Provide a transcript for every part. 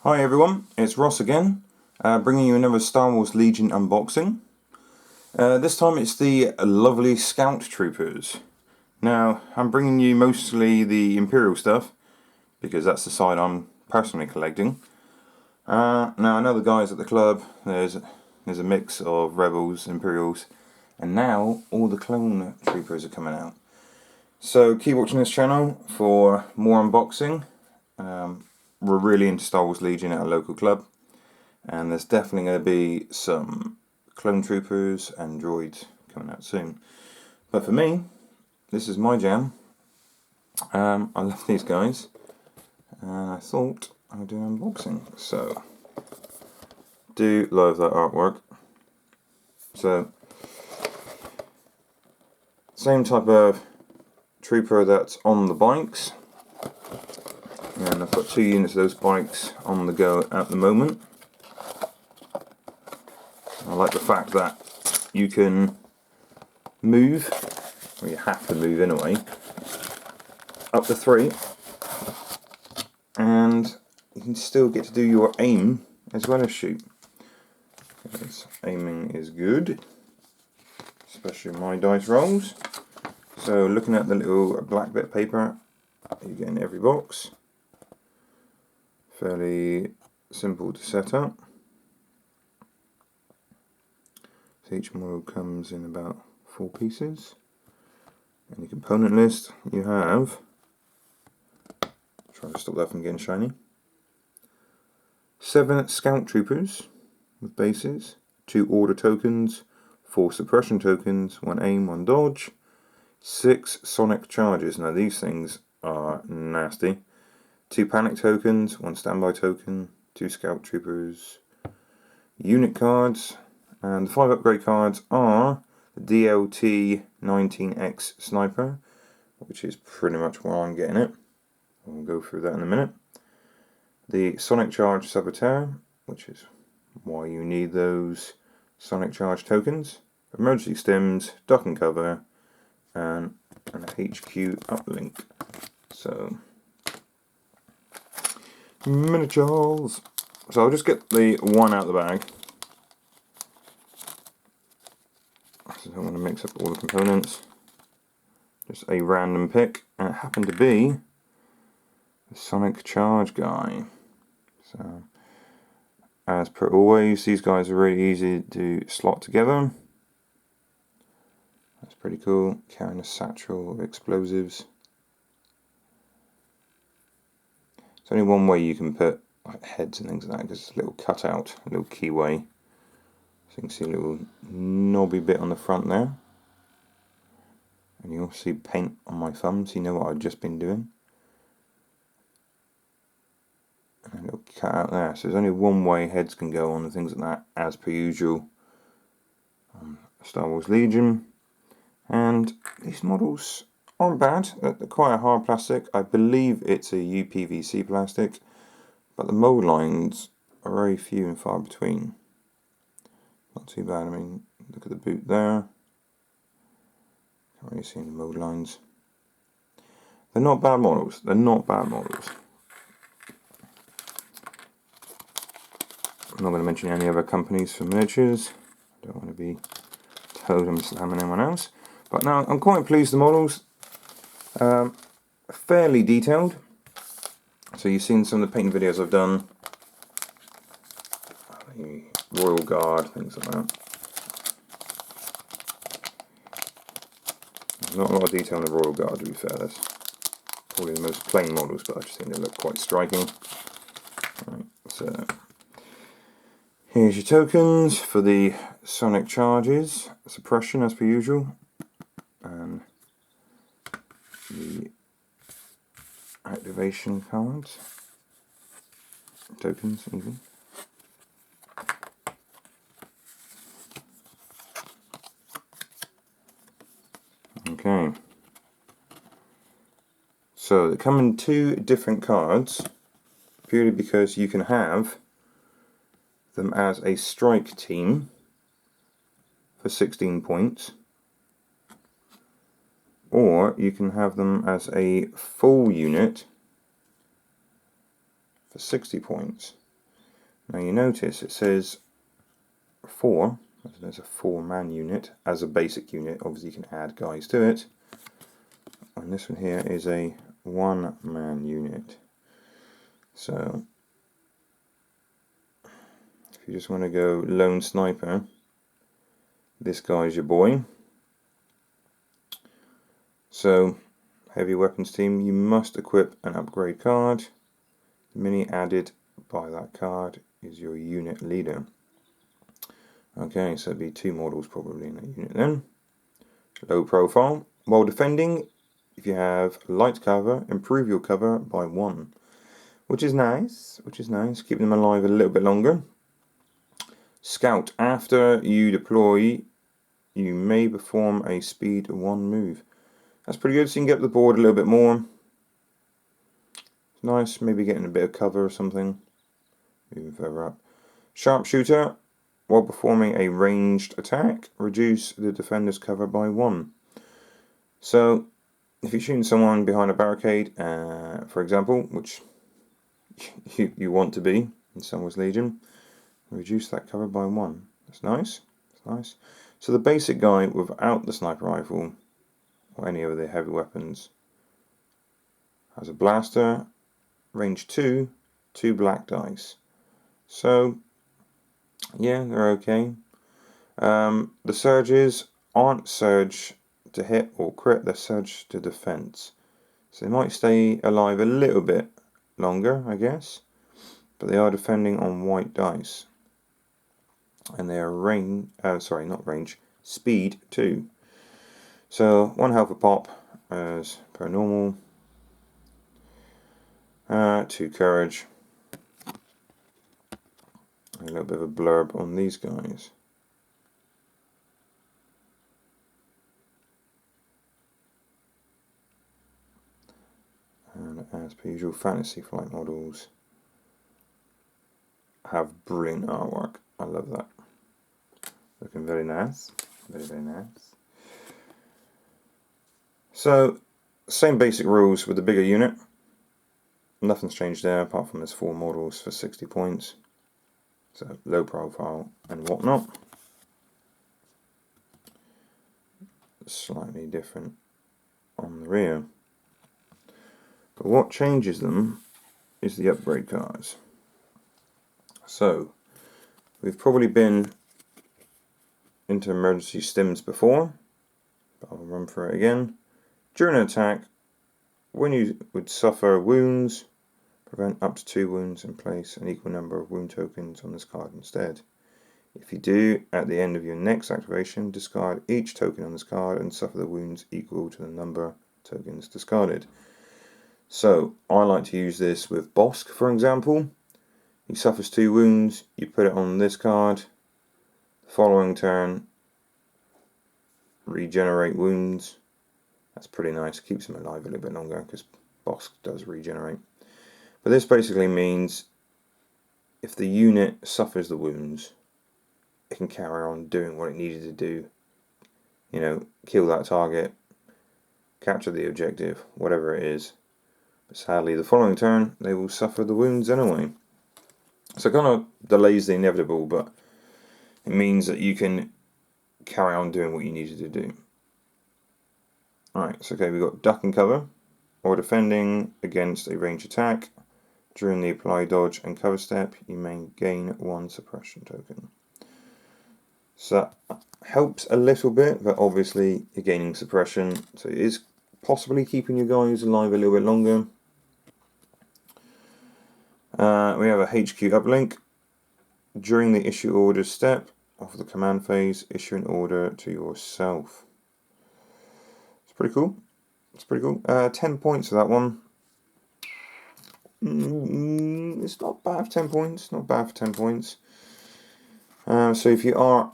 Hi everyone, it's Ross again, bringing you another Star Wars Legion unboxing. This time it's the lovely Scout Troopers. Now, I'm bringing you mostly the Imperial stuff, because that's the side I'm personally collecting. Now I know the guys at the club, there's a mix of Rebels, Imperials, and now all the Clone Troopers are coming out. So keep watching this channel for more unboxing. We're really into Star Wars Legion at a local club, and there's definitely going to be some clone troopers and droids coming out soon. But for me, this is my jam. I love these guys, and I thought I'd do an unboxing. So, do love that artwork. So, same type of trooper that's on the bikes. And I've got 2 units of those bikes on the go at the moment. I like the fact that you can move, or you have to move anyway, up to 3, and you can still get to do your aim as well as shoot. Because aiming is good, especially my dice rolls. So looking at the little black bit of paper you get in every box, fairly simple to set up. So each model comes in about 4 pieces. And the component list, you have, try to stop that from getting shiny, 7 Scout Troopers with bases, 2 order tokens, 4 suppression tokens, 1 aim, 1 dodge, 6 sonic charges. Now these things are nasty. 2 panic tokens, 1 standby token, 2 Scout Troopers, unit cards, and the 5 upgrade cards are the DLT 19X Sniper, which is pretty much why I'm getting it. We'll go through that in a minute. The Sonic Charge Saboteur, which is why you need those Sonic Charge tokens. Emergency Stims, Duck and Cover, and an HQ uplink. So, miniatures. So I'll just get the one out of the bag. So I don't want to mix up all the components. Just a random pick, and it happened to be the Sonic Charge guy. So, as per always, these guys are really easy to slot together. That's pretty cool. Carrying a satchel of explosives. There's only one way you can put like heads and things like that, because it's a little cutout, a little keyway. So you can see a little knobby bit on the front there. And you'll see paint on my thumb, so you know what I've just been doing. And a little cutout there. So there's only one way heads can go on and things like that, as per usual on Star Wars Legion. And these models aren't bad. They're quite a hard plastic. I believe it's a UPVC plastic, but the mold lines are very few and far between. Not too bad. I mean, look at the boot there. Can't really see any mold lines. They're not bad models. They're not bad models. I'm not going to mention any other companies for miniatures. I don't want to be told I'm slamming anyone else. But now I'm quite pleased with the models. Fairly detailed. So you've seen some of the painting videos I've done. The Royal Guard, things like that. Not a lot of detail on the Royal Guard, to be fair. That's probably the most plain models, but I just think they look quite striking. Right, so here's your tokens for the Sonic Charges, suppression as per usual, and the activation cards, tokens even. Okay, so they come in 2 different cards, purely because you can have them as a strike team for 16 points, or you can have them as a full unit for 60 points. Now you notice it says 4, there's a 4-man unit as a basic unit. Obviously you can add guys to it. And this one here is a 1-man unit. So if you just want to go lone sniper, this guy's your boy. So heavy weapons team, you must equip an upgrade card. The mini added by that card is your unit leader. Okay, so it'd be 2 models probably in that unit then. Low profile. While defending, if you have light cover, improve your cover by 1. Which is nice, Keep them alive a little bit longer. Scout. After you deploy, you may perform a speed 1 move. That's pretty good, so you can get up the board a little bit more. It's nice, maybe getting a bit of cover or something. Moving further up. Sharpshooter. While performing a ranged attack, reduce the defender's cover by 1. So, if you're shooting someone behind a barricade, for example, which you want to be in Star Wars Legion, reduce that cover by 1. That's nice. That's nice. So the basic guy without the sniper rifle or any of the heavy weapons has a blaster, range 2, 2 black dice. So yeah, they're okay. The surges aren't surge to hit or crit, they're surge to defense. So they might stay alive a little bit longer, I guess, but they are defending on white dice. And they are speed 2. So 1 health a pop as per normal. 2 courage. A little bit of a blurb on these guys. And as per usual, Fantasy Flight models have brilliant artwork. I love that. Looking very nice. Very, very nice. So, same basic rules with the bigger unit. Nothing's changed there apart from there's 4 models for 60 points. So low profile and whatnot. Slightly different on the rear. But what changes them is the upgrade cards. So we've probably been into emergency stims before, but I'll run through it again. During an attack, when you would suffer wounds, prevent up to 2 wounds and place an equal number of wound tokens on this card instead. If you do, at the end of your next activation, discard each token on this card and suffer the wounds equal to the number of tokens discarded. So, I like to use this with Bosk, for example. He suffers 2 wounds, you put it on this card. The following turn, regenerate wounds. That's pretty nice, keeps him alive a little bit longer because Bosk does regenerate. But this basically means if the unit suffers the wounds, it can carry on doing what it needed to do. You know, kill that target, capture the objective, whatever it is. But sadly, the following turn, they will suffer the wounds anyway. So it kind of delays the inevitable, but it means that you can carry on doing what you needed to do. Alright, so okay, we've got duck and cover, or defending against a range attack. During the apply dodge and cover step, you may gain 1 suppression token. So that helps a little bit, but obviously you're gaining suppression, so it is possibly keeping your guys alive a little bit longer. We have a HQ uplink. During the issue order step of the command phase, issue an order to yourself. It's pretty cool. 10 points for that one. It's not bad for 10 points. Not bad for 10 points. So if you are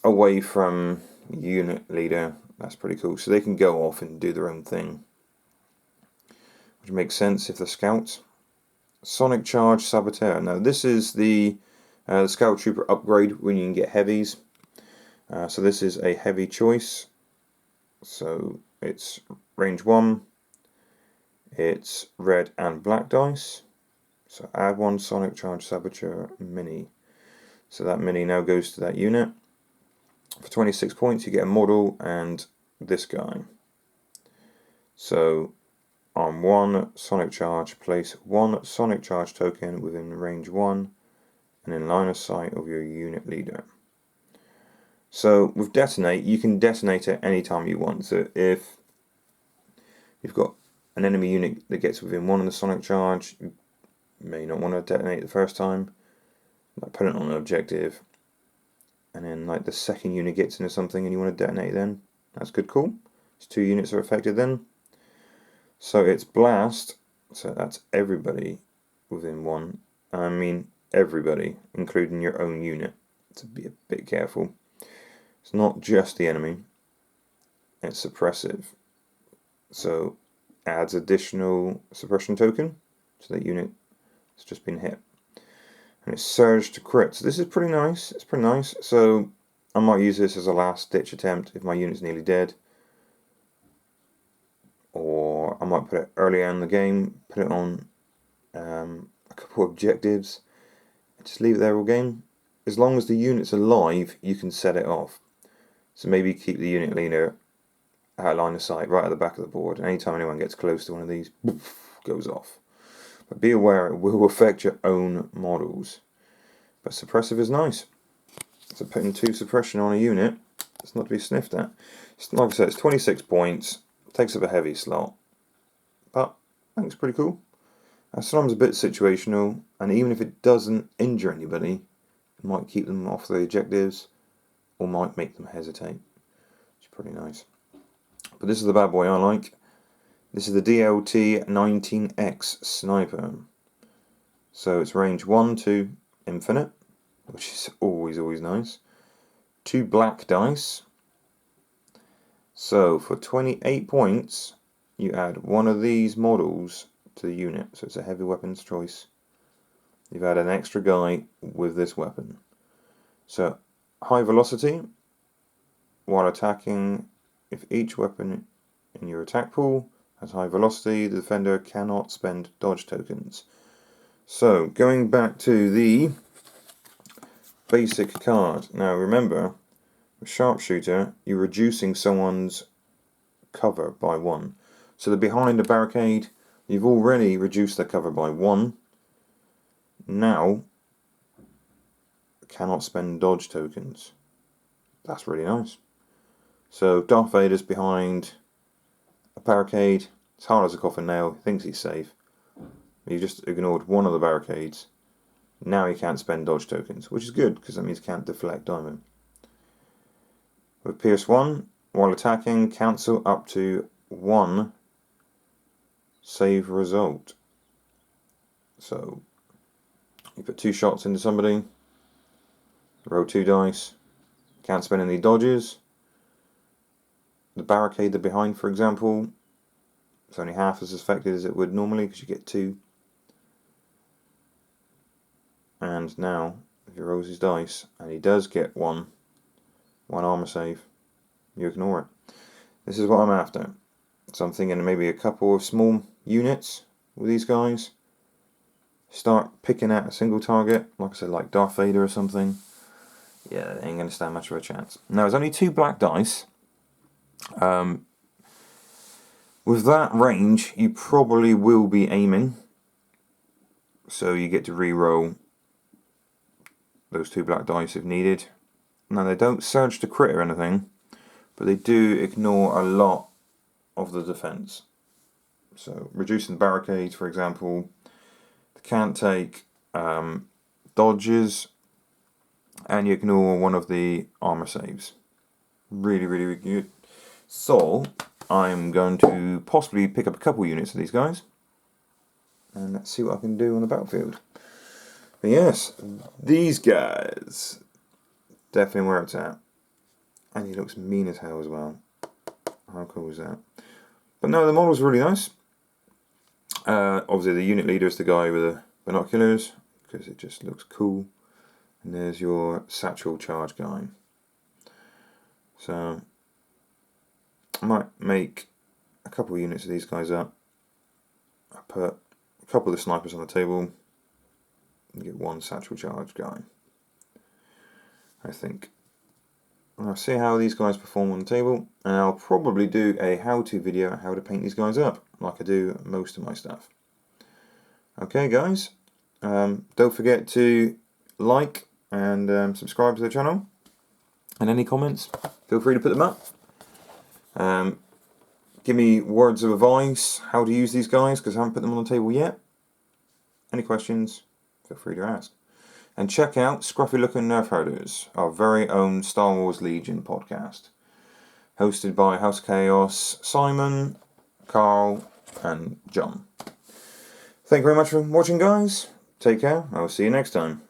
away from unit leader, that's pretty cool. So they can go off and do their own thing, which makes sense if they're scouts. Sonic Charge Saboteur. Now this is the Scout Trooper upgrade when you can get heavies. So this is a heavy choice. So it's range 1. It's red and black dice. So add one Sonic Charge Saboteur Mini. So that mini now goes to that unit. For 26 points you get a model and this guy. So on one Sonic Charge, place one Sonic Charge token within range 1 and in line of sight of your unit leader. So with Detonate, you can detonate it anytime you want. So if you've got an enemy unit that gets within one of the Sonic Charge, you may not want to detonate the first time. Like put it on an objective, and then like the second unit gets into something and you want to detonate then, that's good, cool. So 2 units are affected then. So it's blast, so that's everybody within one. I mean everybody, including your own unit. So be a bit careful. It's not just the enemy, it's suppressive. So adds additional suppression token to that unit that's just been hit. And it's surge to crit. So this is pretty nice. It's pretty nice. So I might use this as a last ditch attempt if my unit's nearly dead. Or I might put it earlier in the game, put it on a couple of objectives, and just leave it there all game. As long as the unit's alive, you can set it off. So maybe keep the unit leader out of line of sight, right at the back of the board. And anytime anyone gets close to one of these, poof, goes off. But be aware it will affect your own models. But suppressive is nice. So putting 2 suppression on a unit, it's not to be sniffed at. Like I said, it's 26 points. Takes up a heavy slot. But I think it's pretty cool. Sometimes a bit situational, and even if it doesn't injure anybody, it might keep them off the objectives, or might make them hesitate. Which is pretty nice. But this is the bad boy I like. This is the DLT-19X Sniper. So it's range 1 to infinite, which is always nice. 2 black dice. So for 28 points, you add one of these models to the unit. So it's a heavy weapons choice. You've added an extra guy with this weapon. So high velocity, while attacking, if each weapon in your attack pool has high velocity, the defender cannot spend dodge tokens. So going back to the basic card. Now remember, with sharpshooter, you're reducing someone's cover by 1. So they're behind a barricade, you've already reduced their cover by 1. Now, cannot spend dodge tokens. That's really nice. So Darth Vader's behind a barricade, it's hard as a coffin nail, he thinks he's safe. You just ignored one of the barricades. Now he can't spend dodge tokens, which is good because that means he can't deflect diamond. With Pierce 1, while attacking, cancel up to 1 save result. So you put 2 shots into somebody, roll 2 dice, can't spend any dodges. The barricade they're behind, for example, it's only half as affected as it would normally because you get 2. And now, if he rolls his dice, and he does get one armor save, you ignore it. This is what I'm after. So I'm thinking maybe a couple of small units with these guys. Start picking at a single target, like I said, like Darth Vader or something. Yeah, they ain't going to stand much of a chance. Now, there's only 2 black dice. With that range, you probably will be aiming. So you get to re-roll those 2 black dice if needed. Now they don't surge to crit or anything, but they do ignore a lot of the defense. So reducing the barricades, for example, they can't take dodges, and you ignore one of the armor saves. Really good. So I'm going to possibly pick up a couple units of these guys, and let's see what I can do on the battlefield. But yes, these guys, definitely where it's at. And he looks mean as hell as well. How cool is that? But no, the model's really nice. Obviously the unit leader is the guy with the binoculars, because it just looks cool. And there's your satchel charge guy. So I might make a couple of units of these guys up. I put a couple of the snipers on the table, You get one satchel charge guy, I think. I'll see how these guys perform on the table, and I'll probably do a how-to video on how to paint these guys up, like I do most of my stuff. Okay guys, don't forget to like and subscribe to the channel, and any comments, feel free to put them up. Give me words of advice, how to use these guys, because I haven't put them on the table yet. Any questions, feel free to ask. And check out Scruffy Looking Nerf Herders, our very own Star Wars Legion podcast, hosted by House Chaos, Simon, Carl, and John. Thank you very much for watching, guys. Take care. I will see you next time.